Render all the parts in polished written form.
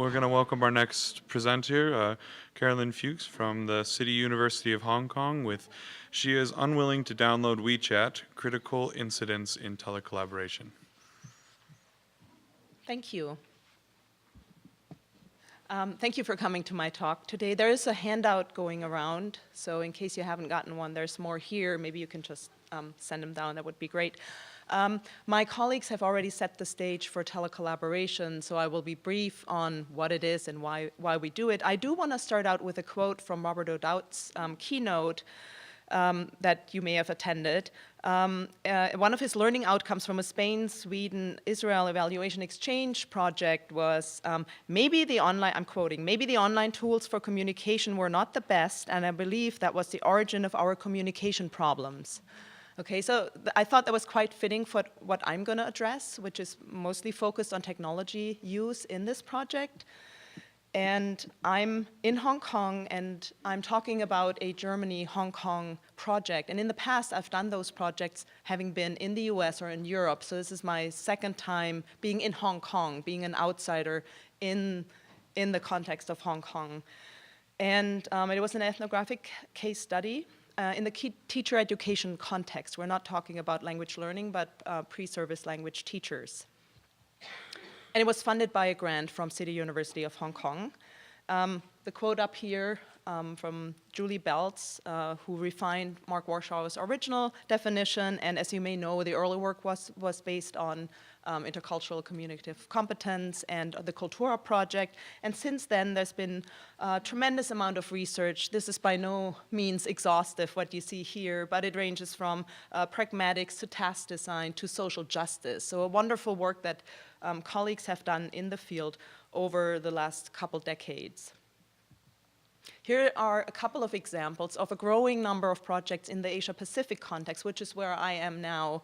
we're going to welcome our next presenter, Carolin Fuchs from the City University of Hong Kong. She is unwilling to download WeChat, critical incidents in telecollaboration. Thank you. Thank you for coming to my talk today. There is a handout going around, so in case you haven't gotten one, there's more here. Maybe you can just send them down. That would be great. My colleagues have already set the stage for telecollaboration, so I will be brief on what it is and why we do it. I do want to start out with a quote from Robert O'Dowd's keynote that you may have attended. One of his learning outcomes from a Spain, Sweden, Israel evaluation exchange project was maybe the online, I'm quoting, maybe the online tools for communication were not the best, and I believe that was the origin of our communication problems. Okay, so I thought that was quite fitting for what I'm going to address, which is mostly focused on technology use in this project. And I'm in Hong Kong, and I'm talking about a Germany-Hong Kong project. And in the past, I've done those projects having been in the US or in Europe. So this is my second time being in Hong Kong, being an outsider in the context of Hong Kong. And it was an ethnographic case study in the teacher education context. We're not talking about language learning, but pre-service language teachers. And it was funded by a grant from City University of Hong Kong. The quote up here from Julie Beltz, who refined Mark Warshaw's original definition, and as you may know, the early work was based on intercultural communicative competence and the Cultura project. And since then, there's been a tremendous amount of research. This is by no means exhaustive, what you see here, but it ranges from pragmatics to task design to social justice. So a wonderful work that colleagues have done in the field over the last couple decades. Here are a couple of examples of a growing number of projects in the Asia-Pacific context, which is where I am now.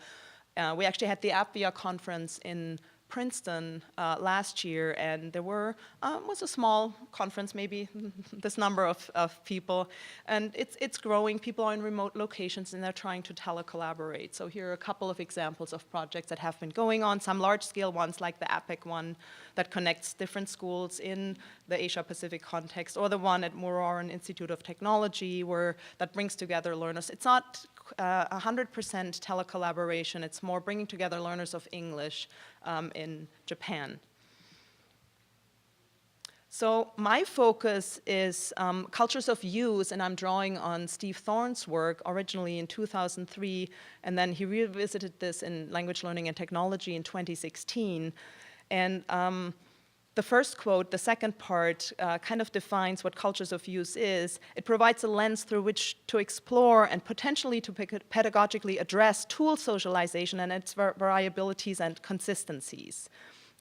We actually had the AppVia conference in Princeton last year, and there was a small conference, maybe this number of people, and it's growing. People are in remote locations, and they're trying to telecollaborate. So here are a couple of examples of projects that have been going on, some large-scale ones like the APEC one that connects different schools in the Asia-Pacific context, or the one at Muroran Institute of Technology that brings together learners. It's not 100% telecollaboration. It's more bringing together learners of English in Japan. So my focus is cultures of use, and I'm drawing on Steve Thorne's work originally in 2003, and then he revisited this in Language Learning and Technology in 2016. And the first quote, the second part, kind of defines what cultures of use is. It provides a lens through which to explore and potentially to pedagogically address tool socialization and its variabilities and consistencies.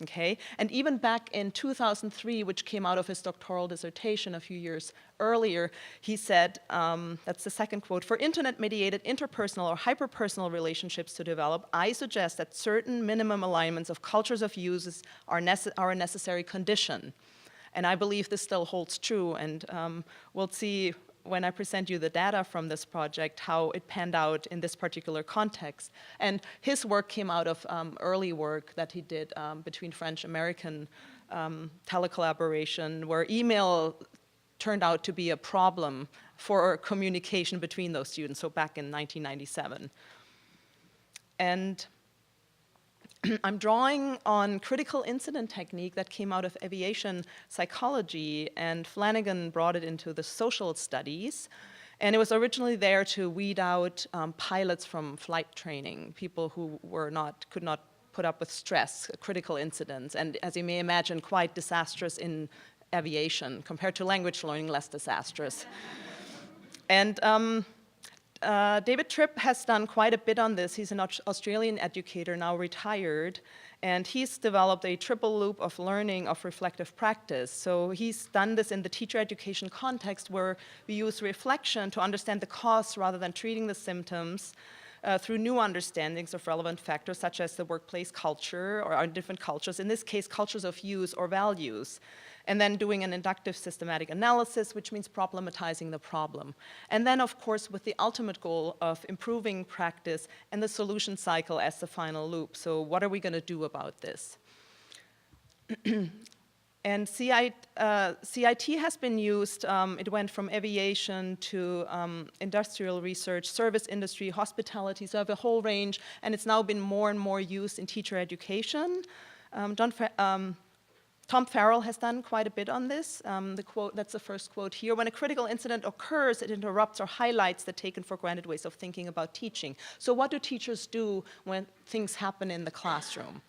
Okay? And even back in 2003, which came out of his doctoral dissertation a few years earlier, he said, that's the second quote, "For internet-mediated interpersonal or hyperpersonal relationships to develop, I suggest that certain minimum alignments of cultures of uses are a necessary condition." And I believe this still holds true, and we'll see when I present you the data from this project, how it panned out in this particular context. And his work came out of early work that he did between French-American telecollaboration, where email turned out to be a problem for communication between those students, so back in 1997. And I'm drawing on critical incident technique that came out of aviation psychology, and Flanagan brought it into the social studies. And it was originally there to weed out pilots from flight training, people who could not put up with stress, critical incidents, and as you may imagine, quite disastrous in aviation, compared to language learning, less disastrous. And David Tripp has done quite a bit on this. He's an Australian educator, now retired, and he's developed a triple loop of learning of reflective practice. So he's done this in the teacher education context, where we use reflection to understand the cause rather than treating the symptoms through new understandings of relevant factors, such as the workplace culture or our different cultures, in this case, cultures of use or values. And then doing an inductive systematic analysis, which means problematizing the problem. And then, of course, with the ultimate goal of improving practice and the solution cycle as the final loop. So what are we going to do about this? And CIT has been used, it went from aviation to industrial research, service industry, hospitality, so I have a whole range, and it's now been more and more used in teacher education. Tom Farrell has done quite a bit on this. The quote, that's the first quote here. When a critical incident occurs, it interrupts or highlights the taken for granted ways of thinking about teaching. So what do teachers do when things happen in the classroom?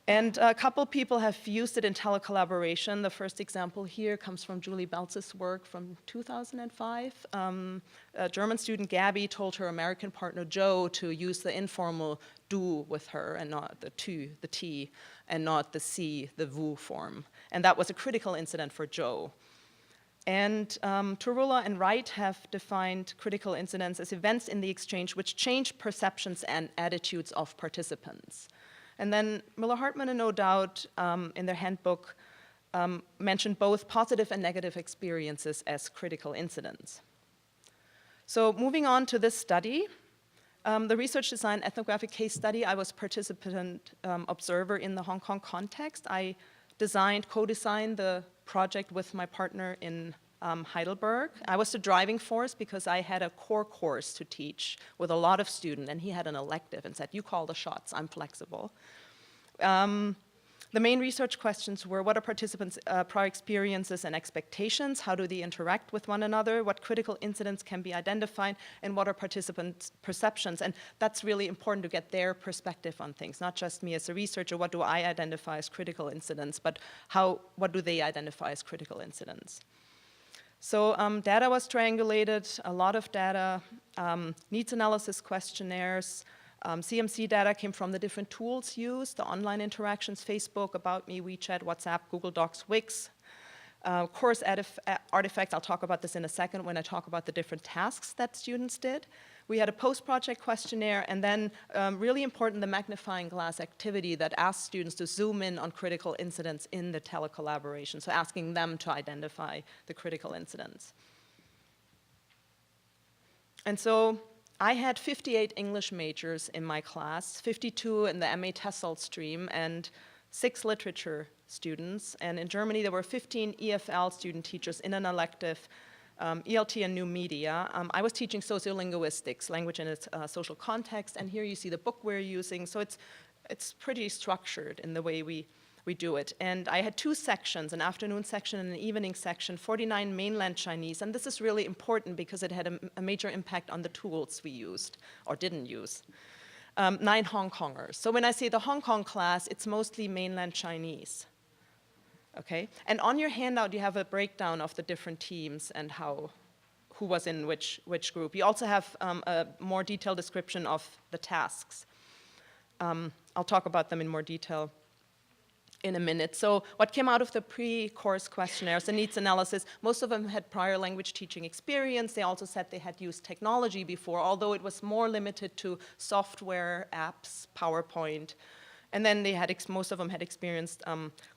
And a couple people have used it in telecollaboration. The first example here comes from Julie Beltz's work from 2005. A German student, Gabby, told her American partner, Joe, to use the informal du with her and not the tu, the t, and not the si, the vous form. And that was a critical incident for Joe. And Turula and Wright have defined critical incidents as events in the exchange which change perceptions and attitudes of participants. And then Miller-Hartman and No Doubt in their handbook mentioned both positive and negative experiences as critical incidents. So moving on to this study, the research design ethnographic case study, I was participant observer in the Hong Kong context. I co-designed the project with my partner in Heidelberg. I was the driving force because I had a core course to teach with a lot of students, and he had an elective and said, you call the shots, I'm flexible. The main research questions were, what are participants' prior experiences and expectations? How do they interact with one another? What critical incidents can be identified? And what are participants' perceptions? And that's really important to get their perspective on things, not just me as a researcher, what do I identify as critical incidents, but what do they identify as critical incidents? So data was triangulated, a lot of data, needs analysis questionnaires, CMC data came from the different tools used, the online interactions, Facebook, About Me, WeChat, WhatsApp, Google Docs, Wix. Course artifacts, I'll talk about this in a second when I talk about the different tasks that students did. We had a post-project questionnaire, and then really important, the magnifying glass activity that asked students to zoom in on critical incidents in the telecollaboration, so asking them to identify the critical incidents. And so I had 58 English majors in my class, 52 in the MA TESOL stream, and 6 literature students. And in Germany, there were 15 EFL student teachers in an elective, ELT and new media. I was teaching sociolinguistics, language in its social context, and here you see the book we're using. So it's pretty structured in the way we do it. And I had 2 sections, an afternoon section and an evening section, 49 mainland Chinese. And this is really important because it had a major impact on the tools we used or didn't use. 9 Hong Kongers. So when I say the Hong Kong class, it's mostly mainland Chinese. Okay? And on your handout, you have a breakdown of the different teams and who was in which group. You also have a more detailed description of the tasks. I'll talk about them in more detail in a minute. So what came out of the pre-course questionnaires, the needs analysis, most of them had prior language teaching experience. They also said they had used technology before, although it was more limited to software, apps, PowerPoint. And then they had most of them had experienced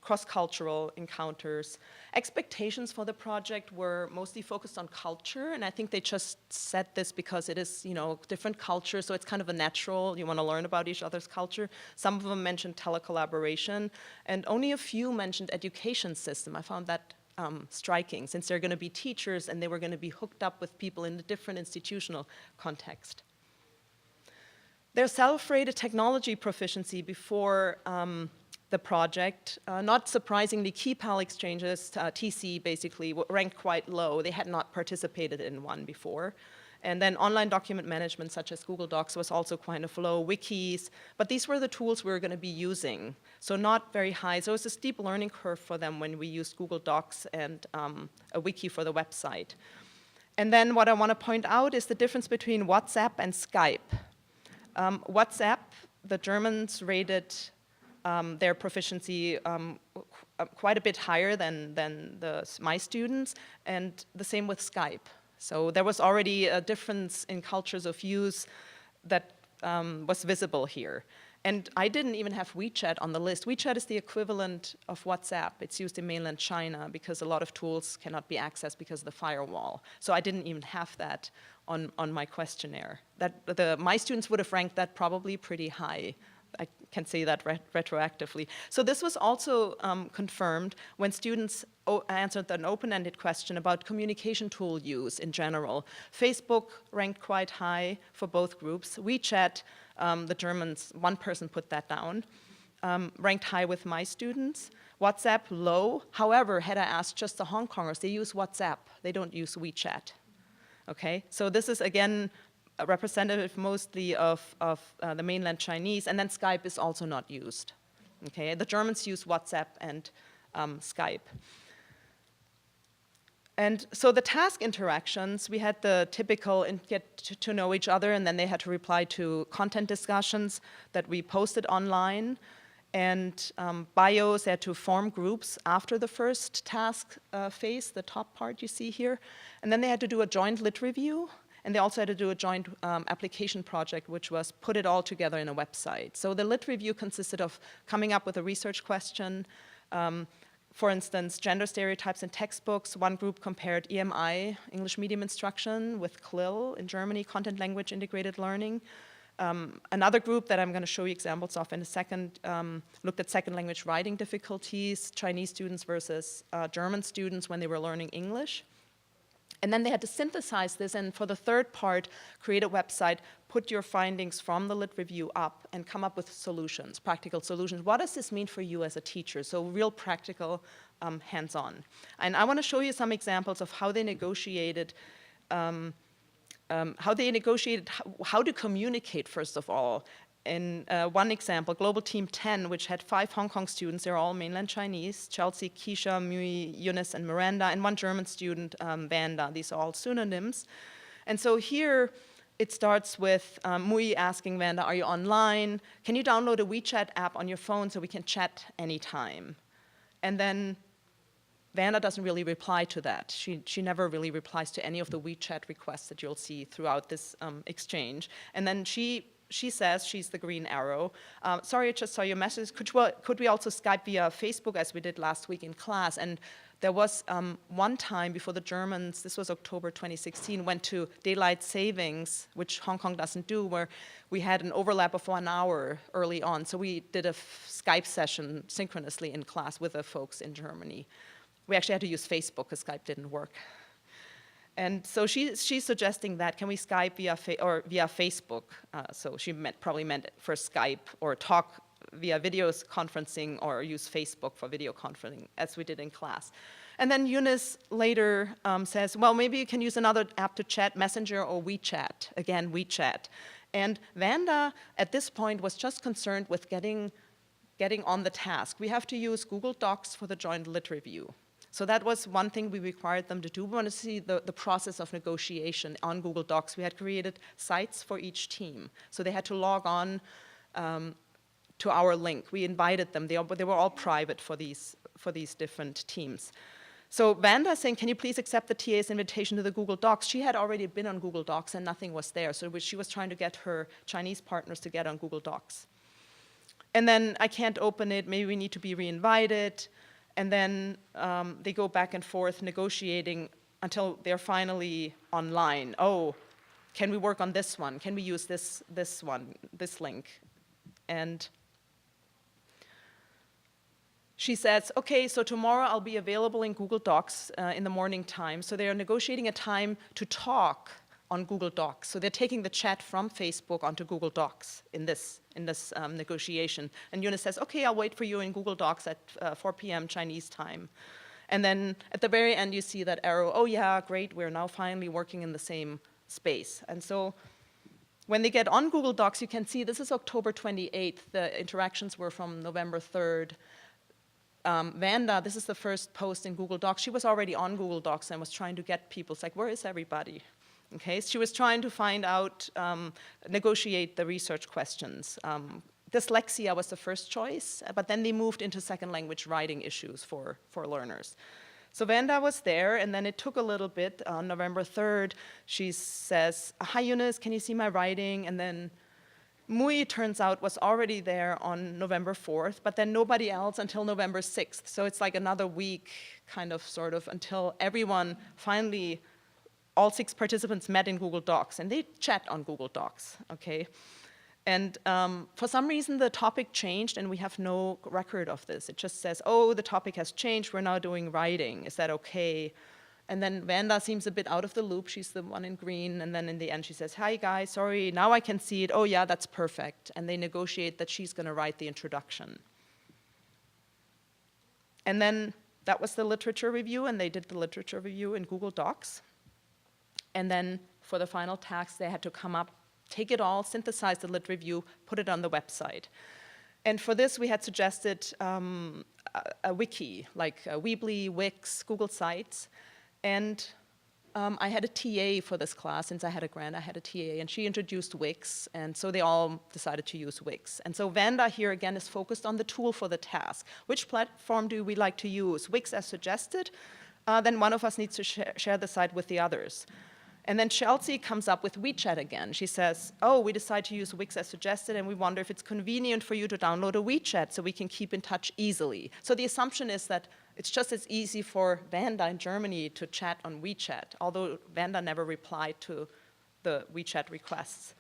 cross-cultural encounters. Expectations for the project were mostly focused on culture, and I think they just said this because it is, different cultures, so it's kind of a natural, you want to learn about each other's culture. Some of them mentioned telecollaboration, and only a few mentioned education system. I found that striking, since they're going to be teachers and they were going to be hooked up with people in a different institutional context. Their self-rated technology proficiency before the project, not surprisingly, key PAL exchanges, TC basically, ranked quite low. They had not participated in one before. And then online document management, such as Google Docs, was also kind of low, wikis, but these were the tools we were going to be using, so not very high. So it was a steep learning curve for them when we used Google Docs and a wiki for the website. And then what I want to point out is the difference between WhatsApp and Skype. WhatsApp, the Germans rated their proficiency quite a bit higher than my students, and the same with Skype. So there was already a difference in cultures of use that was visible here. And I didn't even have WeChat on the list. WeChat is the equivalent of WhatsApp. It's used in mainland China because a lot of tools cannot be accessed because of the firewall. So I didn't even have that on my questionnaire. My students would have ranked that probably pretty high I can say that retroactively. So this was also confirmed when students answered an open-ended question about communication tool use in general. Facebook ranked quite high for both groups. WeChat, the Germans, one person put that down, ranked high with my students. WhatsApp, low. However, had I asked just the Hong Kongers, they use WhatsApp. They don't use WeChat. Okay, so this is again a representative mostly of the mainland Chinese, and then Skype is also not used. Okay, the Germans use WhatsApp and Skype. And so the task interactions, we had the typical get to know each other, and then they had to reply to content discussions that we posted online. And bios, they had to form groups after the first task phase, the top part you see here. And then they had to do a joint lit review. And they also had to do a joint application project, which was put it all together in a website. So the lit review consisted of coming up with a research question. For instance, gender stereotypes in textbooks. One group compared EMI, English medium instruction, with CLIL in Germany, content language integrated learning. Another group that I'm going to show you examples of in a second looked at second language writing difficulties, Chinese students versus German students when they were learning English. And then they had to synthesize this, and for the third part, create a website, put your findings from the lit review up, and come up with solutions, practical solutions. What does this mean for you as a teacher? So real practical, hands-on. And I want to show you some examples of how they negotiated how to communicate, first of all. In one example, Global Team 10, which had 5 Hong Kong students, they're all mainland Chinese, Chelsea, Keisha, Mui, Eunice, and Miranda, and one German student, Vanda. These are all pseudonyms. And so here, it starts with Mui asking Vanda, are you online? Can you download a WeChat app on your phone so we can chat anytime? And then Vanda doesn't really reply to that. She never really replies to any of the WeChat requests that you'll see throughout this exchange. And then she says, she's the green arrow, sorry, I just saw your message. Could we also Skype via Facebook as we did last week in class? And there was one time before the Germans, this was October 2016, went to daylight savings, which Hong Kong doesn't do, where we had an overlap of 1 hour early on. So we did a Skype session synchronously in class with the folks in Germany. We actually had to use Facebook because Skype didn't work. And so she's suggesting that, can we Skype via Facebook? So she probably meant for Skype, or talk via video conferencing, or use Facebook for video conferencing, as we did in class. And then Eunice later says, well, maybe you can use another app to chat, Messenger or WeChat. Again, WeChat. And Vanda, at this point, was just concerned with getting on the task. We have to use Google Docs for the joint lit review. So that was one thing we required them to do. We want to see the process of negotiation on Google Docs. We had created sites for each team. So they had to log on to our link. We invited them. They were all private for these different teams. So Vanda saying, can you please accept the TA's invitation to the Google Docs? She had already been on Google Docs and nothing was there. So she was trying to get her Chinese partners to get on Google Docs. And then I can't open it. Maybe we need to be re-invited. And then they go back and forth negotiating until they're finally online. Oh, can we work on this one? Can we use this one, this link? And she says, okay, so tomorrow I'll be available in Google Docs in the morning time. So they're negotiating a time to talk on Google Docs. So they're taking the chat from Facebook onto Google Docs in this negotiation. And Eunice says, okay, I'll wait for you in Google Docs at 4 p.m. Chinese time. And then at the very end, you see that arrow, oh yeah, great, we're now finally working in the same space. And so when they get on Google Docs, you can see this is October 28th. The interactions were from November 3rd. Vanda, this is the first post in Google Docs. She was already on Google Docs and was trying to get people. It's like, where is everybody? Okay, she was trying to find out, negotiate the research questions. Dyslexia was the first choice, but then they moved into second language writing issues for learners. So Vanda was there, and then it took a little bit. On November 3rd, she says, hi Eunice, can you see my writing? And then Mui, turns out, was already there on November 4th, but then nobody else until November 6th. So it's like another week, kind of, sort of, until everyone finally, all 6 participants met in Google Docs, and they chat on Google Docs, okay? And for some reason, the topic changed, and we have no record of this. It just says, oh, the topic has changed. We're now doing writing. Is that okay? And then Vanda seems a bit out of the loop. She's the one in green. And then in the end, she says, hi, guys, sorry, now I can see it. Oh, yeah, that's perfect. And they negotiate that she's going to write the introduction. And then that was the literature review, and they did the literature review in Google Docs. And then for the final task, they had to come up, take it all, synthesize the lit review, put it on the website. And for this, we had suggested a wiki, like Weebly, Wix, Google Sites. And I had a TA for this class. Since I had a grant, I had a TA, and she introduced Wix, and so they all decided to use Wix. And so Vanda here again is focused on the tool for the task. Which platform do we like to use? Wix as suggested, then one of us needs to share the site with the others. And then Chelsea comes up with WeChat again. She says, oh, we decide to use Wix as suggested, and we wonder if it's convenient for you to download a WeChat so we can keep in touch easily. So the assumption is that it's just as easy for Vanda in Germany to chat on WeChat, although Vanda never replied to the WeChat requests.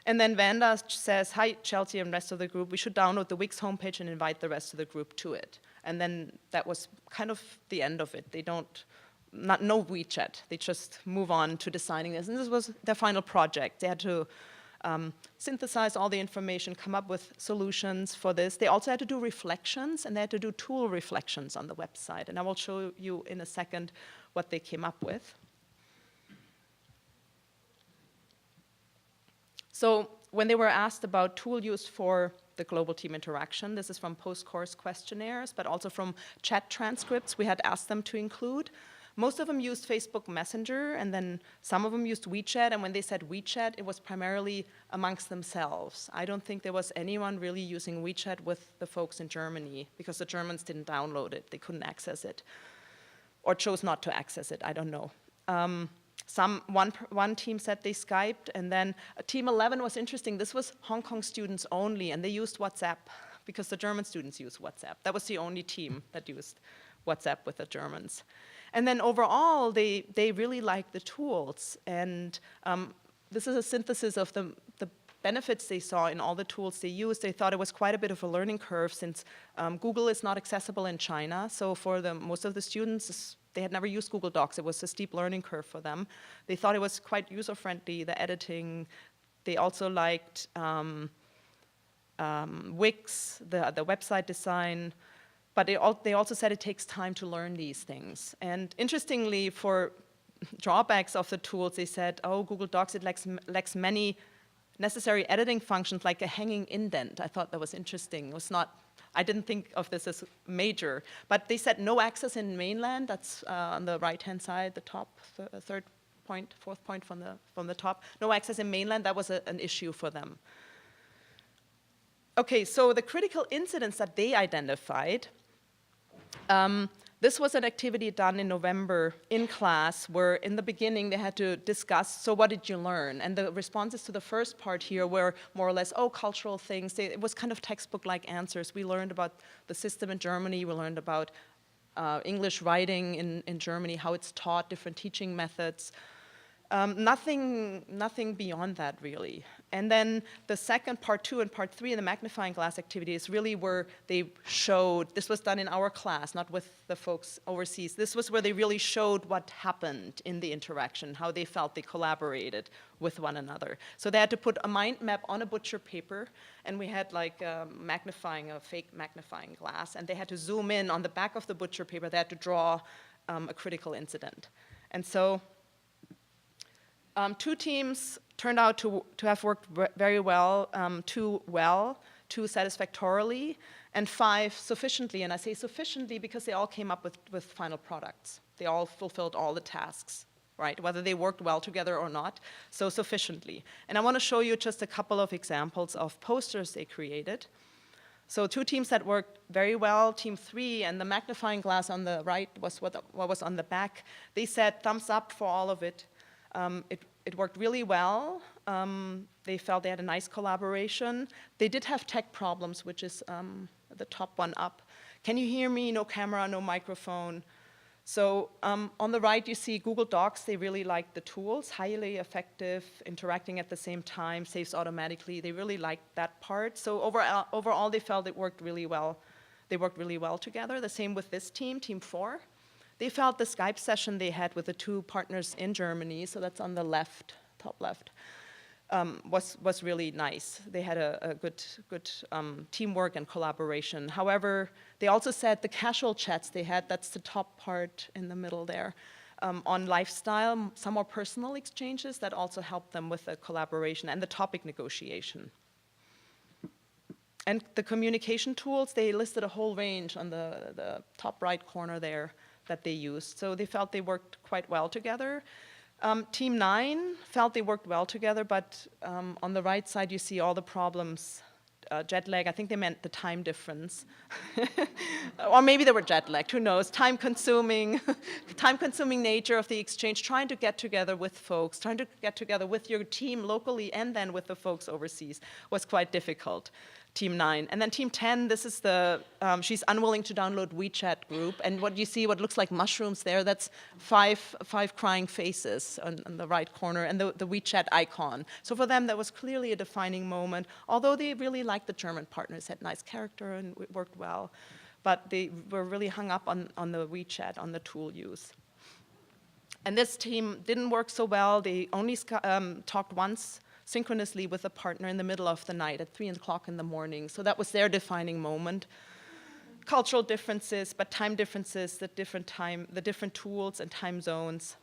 And then Vanda says, hi, Chelsea and rest of the group, we should download the Wix homepage and invite the rest of the group to it. And then that was kind of the end of it. They don't, no WeChat. They just move on to designing this. And this was their final project. They had to synthesize all the information, come up with solutions for this. They also had to do reflections, and they had to do tool reflections on the website. And I will show you in a second what they came up with. So when they were asked about tool use for the global team interaction, this is from post-course questionnaires, but also from chat transcripts we had asked them to include. Most of them used Facebook Messenger, and then some of them used WeChat, and when they said WeChat, it was primarily amongst themselves. I don't think there was anyone really using WeChat with the folks in Germany, because the Germans didn't download it, they couldn't access it, or chose not to access it, I don't know. One team said they Skyped, and then team 11 was interesting. This was Hong Kong students only, and they used WhatsApp, because the German students use WhatsApp. That was the only team that used WhatsApp with the Germans. And then overall, they really liked the tools. And this is a synthesis of the benefits they saw in all the tools they used. They thought it was quite a bit of a learning curve, since Google is not accessible in China. So for most of the students, they had never used Google Docs. It was a steep learning curve for them. They thought it was quite user-friendly, the editing. They also liked Wix, the website design. But they also said it takes time to learn these things. And interestingly, for drawbacks of the tools, they said, oh, Google Docs, it lacks many necessary editing functions, like a hanging indent. I thought that was interesting. It was not, I didn't think of this as major. But they said no access in mainland. That's on the right-hand side, the top, third point, fourth point from the top. No access in mainland, that was an issue for them. Okay, so the critical incidents that they identified, this was an activity done in November in class, where in the beginning they had to discuss, so what did you learn? And the responses to the first part here were more or less, oh, cultural things. It was kind of textbook-like answers. We learned about the system in Germany. We learned about English writing in Germany, how it's taught, different teaching methods. Nothing beyond that, really. And then the second, part 2 and part 3 in the magnifying glass activity is really where they showed, this was done in our class, not with the folks overseas. This was where they really showed what happened in the interaction, how they felt they collaborated with one another. So they had to put a mind map on a butcher paper, and we had like a fake magnifying glass, and they had to zoom in on the back of the butcher paper. They had to draw a critical incident. And so 2 teams turned out to have worked very well, 2 well, 2 satisfactorily, and 5 sufficiently. And I say sufficiently because they all came up with final products. They all fulfilled all the tasks, right? Whether they worked well together or not, so sufficiently. And I want to show you just a couple of examples of posters they created. So 2 teams that worked very well, team 3, and the magnifying glass on the right was what was on the back. They said thumbs up for all of it. It worked really well. They felt they had a nice collaboration. They did have tech problems, which is the top one up. Can you hear me? No camera, no microphone. So on the right, you see Google Docs. They really liked the tools, highly effective, interacting at the same time, saves automatically. They really liked that part. So overall, they felt it worked really well. They worked really well together. The same with this team, Team 4. They felt the Skype session they had with the 2 partners in Germany, so that's on the left, top left, was really nice. They had a good teamwork and collaboration. However, they also said the casual chats they had, that's the top part in the middle there, on lifestyle, some more personal exchanges that also helped them with the collaboration and the topic negotiation. And the communication tools, they listed a whole range on the top right corner there that they used. So they felt they worked quite well together. Team 9 felt they worked well together, but on the right side you see all the problems. Jet lag, I think they meant the time difference. Or maybe they were jet lagged, who knows. Time-consuming nature of the exchange, trying to get together with folks, trying to get together with your team locally and then with the folks overseas was quite difficult. Team 9. And then Team 10, this is the, she's unwilling to download WeChat group. And what you see, what looks like mushrooms there, that's five crying faces on the right corner and the WeChat icon. So for them, that was clearly a defining moment. Although they really liked the German partners, had nice character and it worked well. But they were really hung up on the WeChat, on the tool use. And this team didn't work so well. They only talked once synchronously with a partner in the middle of the night at 3 o'clock in the morning. So that was their defining moment. Cultural differences, but time differences, the different tools and time zones.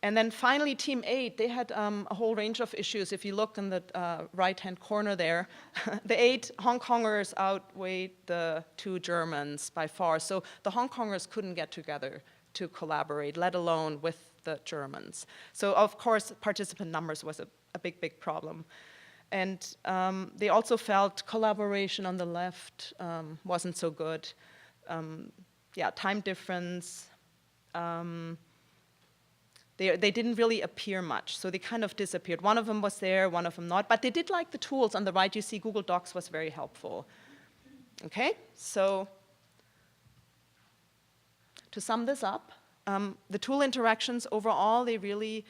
And then finally, Team 8, they had a whole range of issues. If you look in the right-hand corner there, the 8 Hong Kongers outweighed the 2 Germans by far. So the Hong Kongers couldn't get together to collaborate, let alone with the Germans. So of course, participant numbers was a big problem. And they also felt collaboration on the left wasn't so good. Yeah, time difference. They didn't really appear much, so they kind of disappeared. One of them was there, one of them not, but they did like the tools. On the right, you see Google Docs was very helpful. Okay, so to sum this up, the tool interactions overall, they really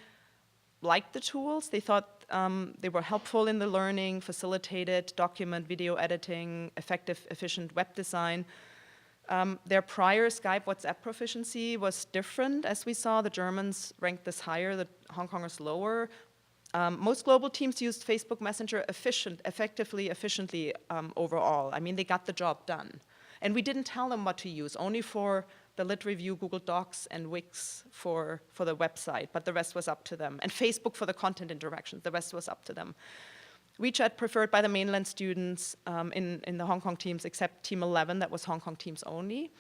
liked the tools. They thought they were helpful in the learning, facilitated document, video editing, effective, efficient web design. Their prior Skype, WhatsApp proficiency was different, as we saw. The Germans ranked this higher, the Hong Kongers lower. Most global teams used Facebook Messenger effectively, efficiently overall. I mean, they got the job done. And we didn't tell them what to use, only for the Lit Review, Google Docs, and Wix for the website, but the rest was up to them. And Facebook for the content interactions, the rest was up to them. WeChat preferred by the mainland students in the Hong Kong teams, except Team 11, that was Hong Kong teams only.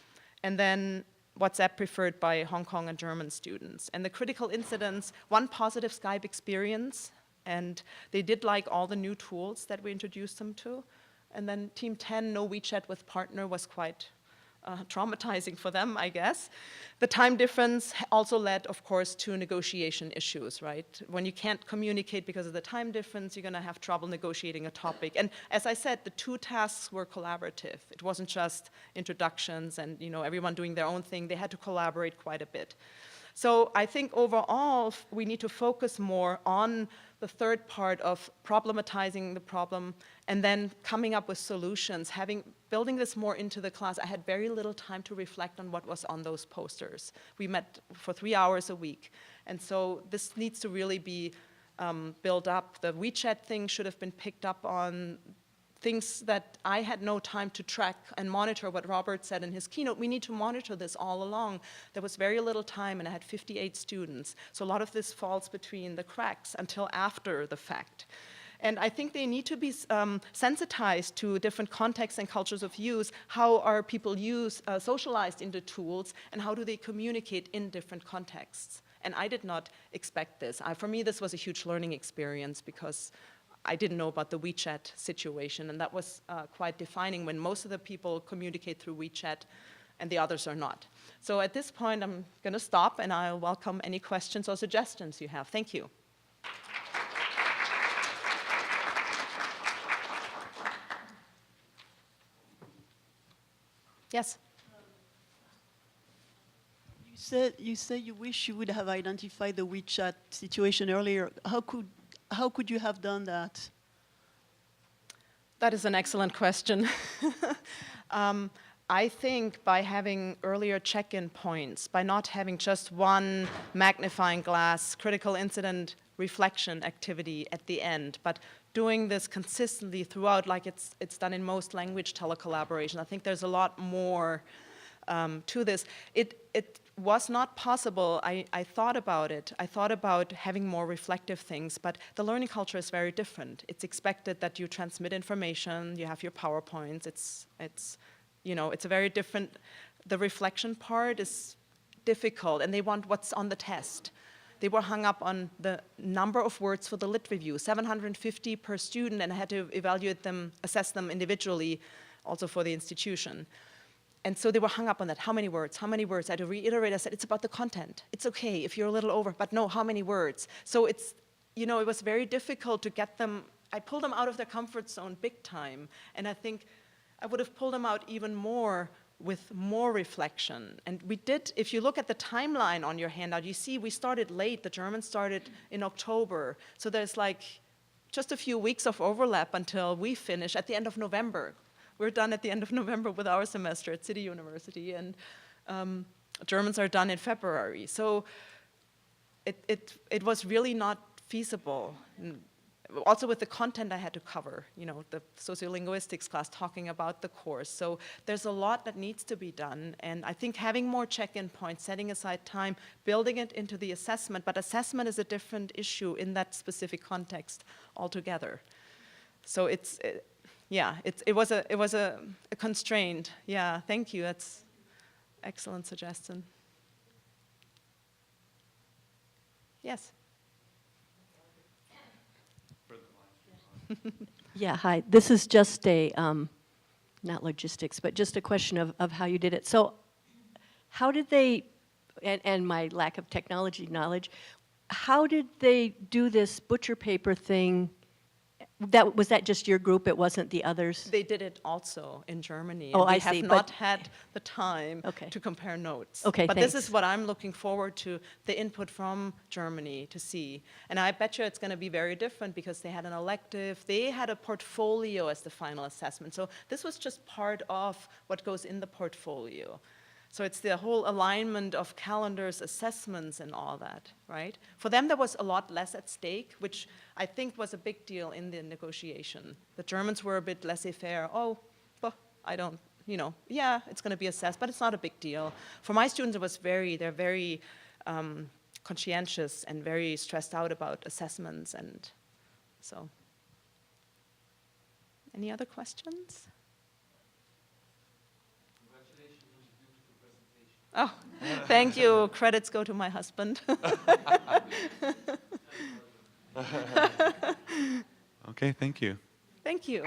And then WhatsApp preferred by Hong Kong and German students. And the critical incidents, one positive Skype experience, and they did like all the new tools that we introduced them to. And then Team 10, no WeChat with partner, was quite traumatizing for them, I guess. The time difference also led, of course, to negotiation issues, right? When you can't communicate because of the time difference, you're going to have trouble negotiating a topic. And as I said, the 2 tasks were collaborative. It wasn't just introductions and everyone doing their own thing. They had to collaborate quite a bit. So I think overall, we need to focus more on the third part of problematizing the problem and then coming up with solutions. Building this more into the class, I had very little time to reflect on what was on those posters. We met for 3 hours a week. And so this needs to really be built up. The WeChat thing should have been picked up on. Things that I had no time to track and monitor, what Robert said in his keynote. We need to monitor this all along. There was very little time, and I had 58 students. So a lot of this falls between the cracks until after the fact. And I think they need to be sensitized to different contexts and cultures of use. How are people socialized into tools, and how do they communicate in different contexts? And I did not expect this. For me, this was a huge learning experience because I didn't know about the WeChat situation, and that was quite defining when most of the people communicate through WeChat and the others are not. So at this point, I'm going to stop, and I'll welcome any questions or suggestions you have. Thank you. Yes? said you wish you would have identified the WeChat situation earlier. How could you have done that? That is an excellent question. I think by having earlier check-in points, by not having just one magnifying glass critical incident reflection activity at the end, but doing this consistently throughout, like it's done in most language telecollaboration. I think there's a lot more to this. It was not possible. I thought about it. I thought about having more reflective things, but the learning culture is very different. It's expected that you transmit information, you have your PowerPoints. It's a very different, the reflection part is difficult, and they want what's on the test. They were hung up on the number of words for the lit review, 750 per student, and I had to evaluate them, assess them individually, also for the institution. And so they were hung up on that. How many words? How many words? I had to reiterate. I said, it's about the content. It's okay if you're a little over, but no, how many words? So it was very difficult to get them. I pulled them out of their comfort zone big time. And I think I would have pulled them out even more with more reflection. And we did, if you look at the timeline on your handout, you see we started late. The Germans started in October. So there's like just a few weeks of overlap until we finish at the end of November. We're done at the end of November with our semester at City University, and Germans are done in February. So it was really not feasible. Also with the content I had to cover, the sociolinguistics class talking about the course. So there's a lot that needs to be done, and I think having more check-in points, setting aside time, building it into the assessment, but assessment is a different issue in that specific context altogether. So it was a constraint. Yeah, thank you. That's excellent suggestion. Yes. Yeah, hi. This is just a, not logistics, but just a question of how you did it. So how did they, and my lack of technology knowledge, how did they do this butcher paper thing? Was that just your group? It wasn't the others? They did it also in Germany. Oh, and I see. We have not had the time Okay. to compare notes. Okay, but thanks. this is what I'm looking forward to, the input from Germany to see. And I bet you it's going to be very different because they had an elective. They had a portfolio as the final assessment. So this was just part of what goes in the portfolio. So it's the whole alignment of calendars, assessments, and all that, right? For them, there was a lot less at stake, which I think was a big deal in the negotiation. The Germans were a bit laissez-faire. Oh, well, I don't, yeah, it's going to be assessed, but it's not a big deal. For my students, they're very conscientious and very stressed out about assessments, and so. Any other questions? Oh, thank you. Credits go to my husband. Okay, thank you. Thank you.